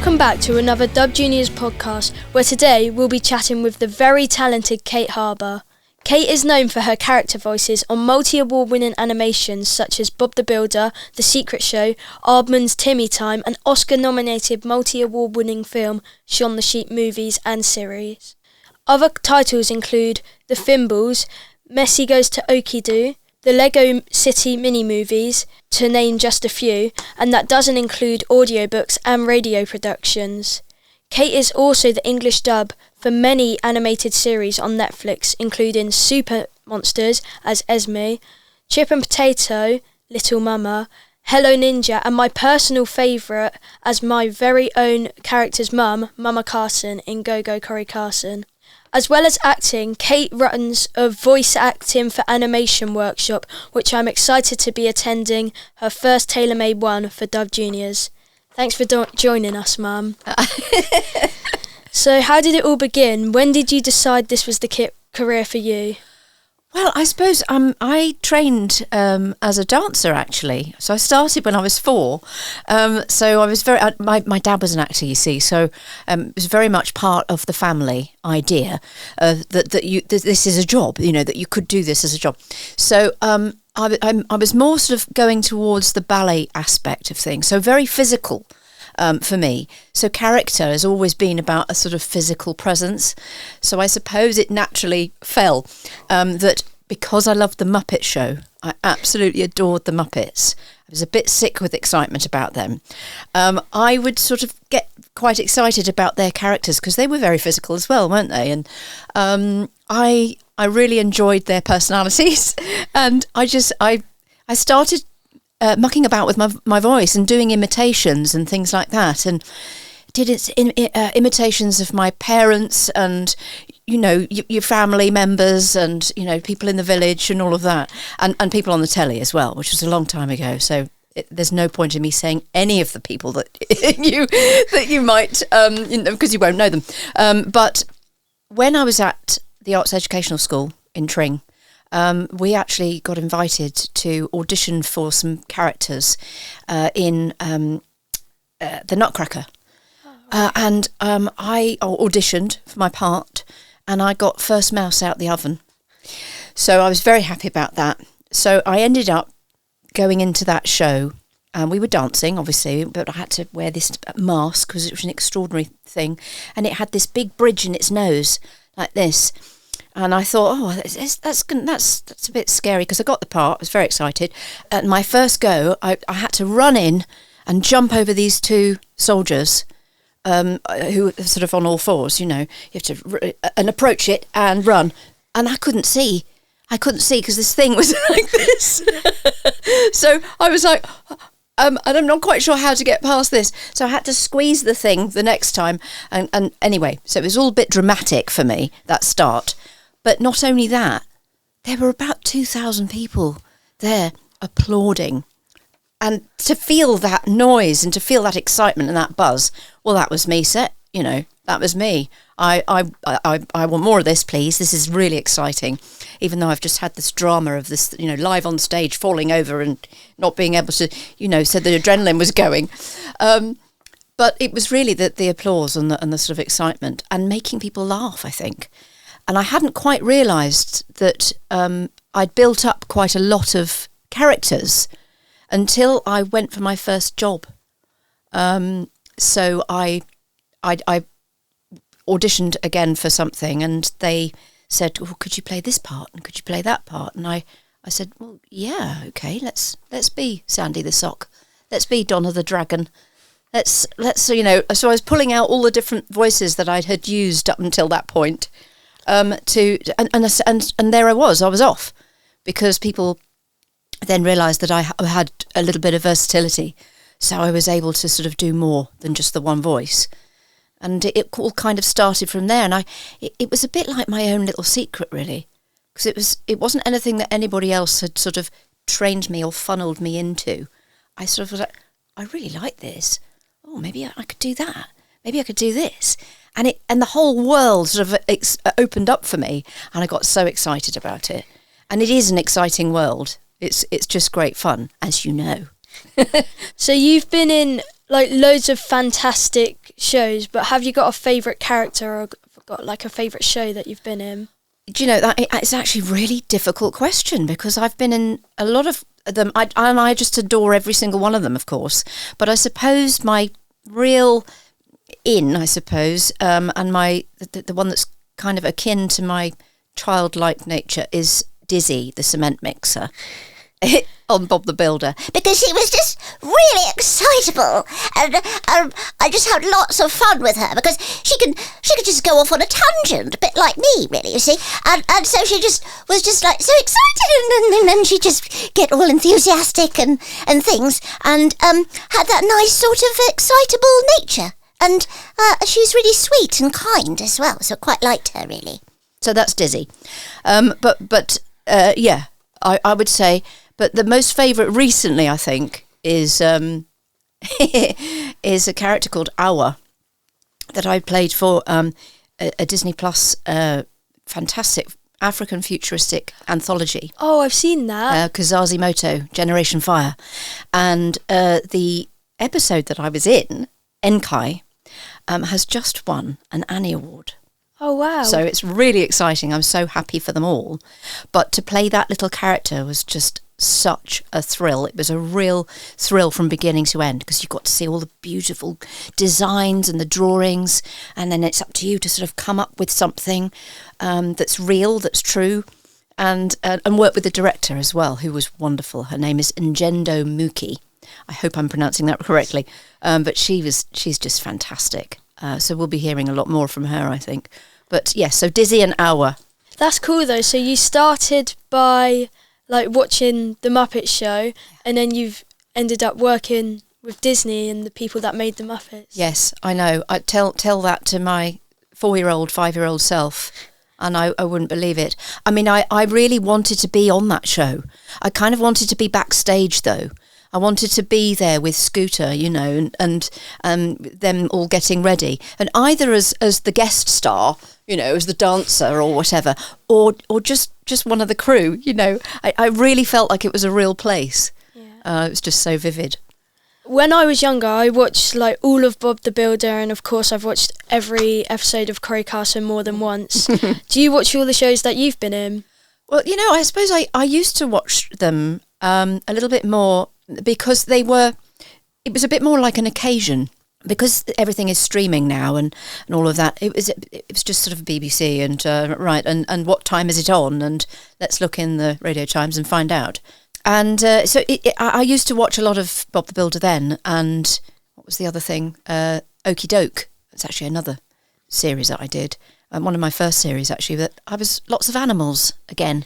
Welcome back to another Dub Juniors podcast, where today we'll be chatting with the very talented Kate Harbour. Kate is known for her character voices on multi-award winning animations such as Bob the Builder, The Secret Show, Aardman's Timmy Time, and Oscar-nominated multi-award winning film Shaun the Sheep movies and series. Other titles include The Fimbles, Messi Goes to Okido, the Lego City mini-movies, to name just a few, and that doesn't include audiobooks and radio productions. Kate is also the English dub for many animated series on Netflix, including Super Monsters as Esme, Chip and Potato, Little Mumma, Hello Ninja, and my personal favourite as my very own character's mum, Mumma Carson in Go Go Cory Carson. As well as acting, Kate runs a voice acting for animation workshop, which I'm excited to be attending her first tailor-made one for Dub Juniors. Thanks for joining us, Mum. So how did it all begin? When did you decide this was the career for you? Well, I suppose I trained as a dancer, actually. So I started when I was 4. So I was my dad was an actor, you see. So it was very much part of the family idea that this is a job, that you could do this as a job. So I was more sort of going towards the ballet aspect of things. So very physical. For me. So character has always been about a sort of physical presence. So I suppose it naturally fell that because I loved the Muppet Show, I absolutely adored the Muppets. I was a bit sick with excitement about them. I would sort of get quite excited about their characters because they were very physical as well, weren't they? And I really enjoyed their personalities, and I started mucking about with my voice and doing imitations and things like that, and did imitations of my parents and your family members and people in the village and all of that, and people on the telly as well, which was a long time ago. So there's no point in me saying any of the people that you might because you won't know them. But when I was at the Arts Educational School in Tring, we actually got invited to audition for some characters in The Nutcracker. And I auditioned for my part, and I got first mouse out the oven. So I was very happy about that. So I ended up going into that show, and we were dancing, obviously, but I had to wear this mask because it was an extraordinary thing. And it had this big bridge in its nose, like this. And I thought, that's a bit scary, because I got the part. I was very excited. At my first go, I had to run in and jump over these 2 soldiers who were sort of on all fours. You have to and approach it and run. And I couldn't see because this thing was like this. So I was like, and I'm not quite sure how to get past this. So I had to squeeze the thing the next time. And anyway, so it was all a bit dramatic for me, that start. But not only that, there were about 2,000 people there applauding. And to feel that noise and to feel that excitement and that buzz, well, that was me set, that was me. I want more of this, please. This is really exciting. Even though I've just had this drama of this, live on stage, falling over and not being able to, so the adrenaline was going. But it was really the applause and the sort of excitement and making people laugh, I think. And I hadn't quite realised that I'd built up quite a lot of characters until I went for my first job. So I auditioned again for something, and they said, "Oh, could you play this part and could you play that part?" And I said, "Well, yeah, okay. Let's be Sandy the Sock. Let's be Donna the Dragon. Let's So I was pulling out all the different voices that I had used up until that point. And there I was off, because people then realised that I had a little bit of versatility, so I was able to sort of do more than just the one voice, and it all kind of started from there. And it was a bit like my own little secret, really, because it wasn't anything that anybody else had sort of trained me or funneled me into. I sort of was like, I really like this. Oh, maybe I could do that. Maybe I could do this. And the whole world sort of opened up for me, and I got so excited about it. And it is an exciting world. It's just great fun, as you know. So you've been in like loads of fantastic shows, but have you got a favourite character or got like a favourite show that you've been in? Do you know, that it's actually a really difficult question, because I've been in a lot of them. I just adore every single one of them, of course. But I suppose my real and the one that's kind of akin to my childlike nature is Dizzy, the cement mixer, on Bob the Builder. Because she was just really excitable, and I just had lots of fun with her, because she could just go off on a tangent, a bit like me, really, you see, and so she just was just like so excited, and then she'd just get all enthusiastic and things, and had that nice sort of excitable nature, and she's really sweet and kind as well, so I quite liked her, really. So that's Dizzy. Yeah, I would say. But the most favourite recently, I think, is is a character called Awa that I played for a Disney Plus fantastic African futuristic anthology. Oh, I've seen that. Kazazimoto, Generation Fire. And the episode that I was in, Enkai, has just won an Annie Award. Oh, wow. So it's really exciting. I'm so happy for them all. But to play that little character was just such a thrill. It was a real thrill from beginning to end, because you got to see all the beautiful designs and the drawings, and then it's up to you to sort of come up with something that's real, that's true, and work with the director as well, who was wonderful. Her name is Ngendo Muki. I hope I'm pronouncing that correctly. But she's just fantastic. So we'll be hearing a lot more from her, I think. But yes, so Dizzy and Awa. That's cool though. So you started by like watching the Muppet Show, and then you've ended up working with Disney and the people that made the Muppets. Yes, I know. I tell that to my 4-year-old, 5-year-old self, and I wouldn't believe it. I mean, I really wanted to be on that show. I kind of wanted to be backstage though. I wanted to be there with Scooter, you know, and them all getting ready, and either as the guest star, you know, as the dancer or whatever, or just one of the crew, you know. I really felt like it was a real place. Yeah. It was just so vivid. When I was younger, I watched like all of Bob the Builder, and of course I've watched every episode of Cory Carson more than once. Do you watch all the shows that you've been in? Well, you know, I suppose I used to watch them a little bit more, because it was a bit more like an occasion, because everything is streaming now and all of that. It was just sort of BBC and what time is it on, and let's look in the Radio Times and find out. And so I used to watch a lot of Bob the Builder then, and what was the other thing? Okie Doke. It's actually another series that I did. One of my first series, actually, that I was lots of animals again.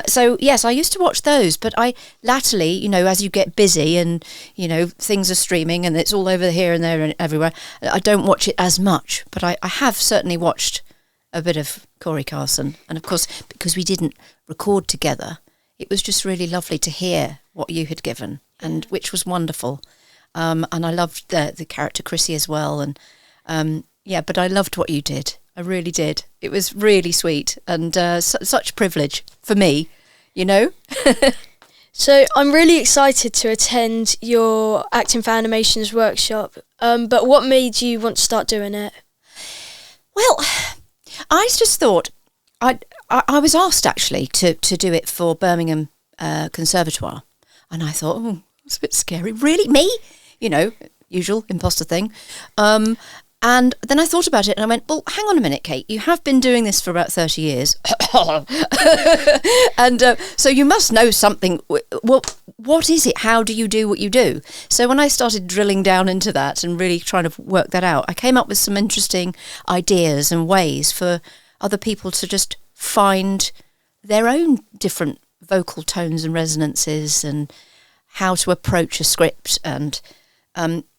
So yes, I used to watch those, but I latterly, you know, as you get busy and, you know, things are streaming and it's all over here and there and everywhere, I don't watch it as much, but I have certainly watched a bit of Cory Carson. And of course, because we didn't record together, it was just really lovely to hear what you had given, and which was wonderful. And I loved the character Chrissy as well. And yeah, but I loved what you did. I really did. It was really sweet, and such a privilege for me, you know. So I'm really excited to attend your Acting for Animations workshop. But what made you want to start doing it? Well, I just thought I was asked actually to do it for Birmingham Conservatoire, and I thought, oh, it's a bit scary. Really, me? You know, usual imposter thing. And then I thought about it and I went, well, hang on a minute, Kate, you have been doing this for about 30 years. And so you must know something. Well, what is it? How do you do what you do? So when I started drilling down into that and really trying to work that out, I came up with some interesting ideas and ways for other people to just find their own different vocal tones and resonances, and how to approach a script, and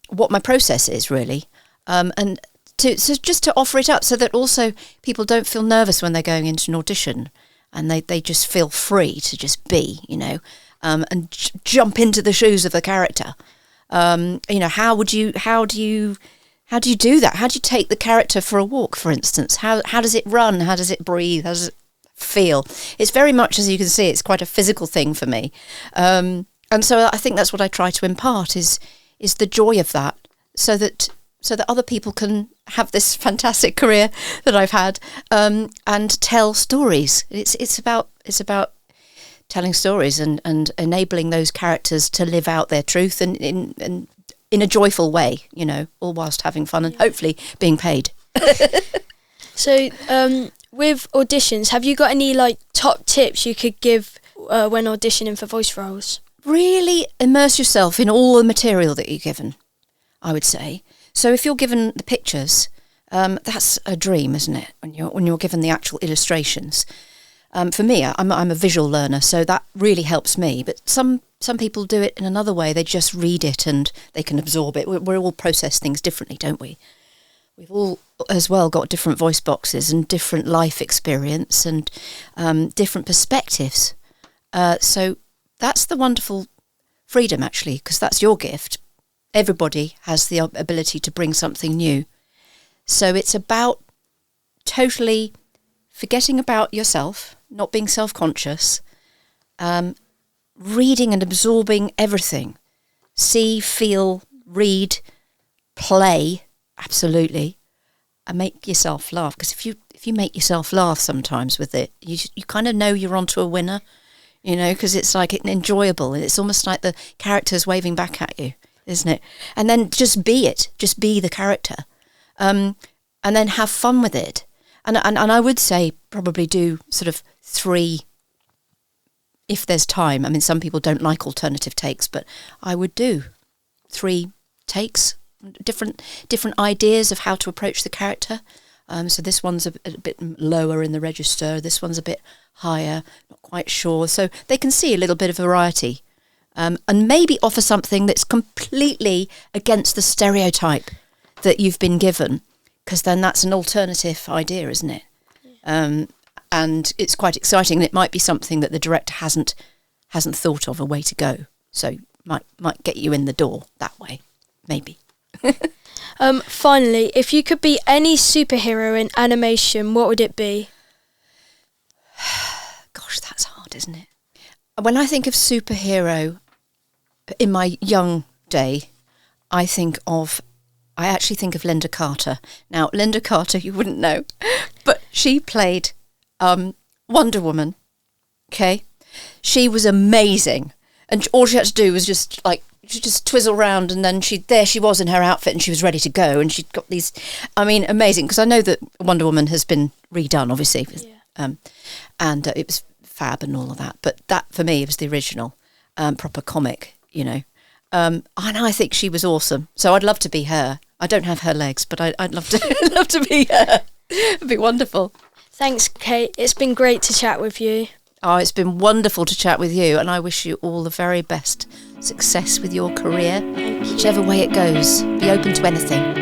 what my process is really. And just to offer it up so that also people don't feel nervous when they're going into an audition, and they just feel free to just be, you know, and jump into the shoes of the character. You know, how do you do that? How do you take the character for a walk, for instance? How does it run? How does it breathe? How does it feel? It's very much, as you can see, it's quite a physical thing for me. And so I think that's what I try to impart is the joy of that, so that so that other people can have this fantastic career that I've had, and tell stories. It's about telling stories and enabling those characters to live out their truth and in a joyful way, you know, all whilst having fun and hopefully being paid. So, with auditions, have you got any like top tips you could give when auditioning for voice roles? Really immerse yourself in all the material that you're given, I would say. So if you're given the pictures, that's a dream, isn't it? When you're given the actual illustrations. For me, I'm a visual learner, so that really helps me. But some people do it in another way. They just read it and they can absorb it. We all process things differently, don't we? We've all as well got different voice boxes and different life experience and different perspectives. So that's the wonderful freedom, actually, because that's your gift. Everybody has the ability to bring something new. So it's about totally forgetting about yourself, not being self-conscious, reading and absorbing everything. See, feel, read, play, absolutely, and make yourself laugh. Because if you make yourself laugh sometimes with it, you kind of know you're onto a winner, you know, because it's like enjoyable and it's almost like the character's waving back at you, isn't it? And then just be it, just be the character, and then have fun with it. And I would say probably do sort of 3, if there's time. I mean, some people don't like alternative takes, but I would do 3 takes, different ideas of how to approach the character. So this one's a bit lower in the register, this one's a bit higher, not quite sure. So they can see a little bit of variety, and maybe offer something that's completely against the stereotype that you've been given, because then that's an alternative idea, isn't it? And it's quite exciting, and it might be something that the director hasn't thought of a way to go. So might get you in the door that way, maybe. Finally, if you could be any superhero in animation, what would it be? Gosh, that's hard, isn't it? When I think of superhero in my young day, I actually think of Linda Carter. Now, Linda Carter, you wouldn't know, but she played Wonder Woman, okay? She was amazing. And all she had to do was just twizzle around, and then there she was in her outfit, and she was ready to go. And she'd got these, I mean, amazing. Because I know that Wonder Woman has been redone, obviously, and it was fab and all of that. But that for me was the original proper comic, you know. And I think she was awesome. So I'd love to be her. I don't have her legs, but I'd love to be her. It'd be wonderful. Thanks, Kate. It's been great to chat with you. Oh, it's been wonderful to chat with you, and I wish you all the very best success with your career, whichever way it goes. Be open to anything.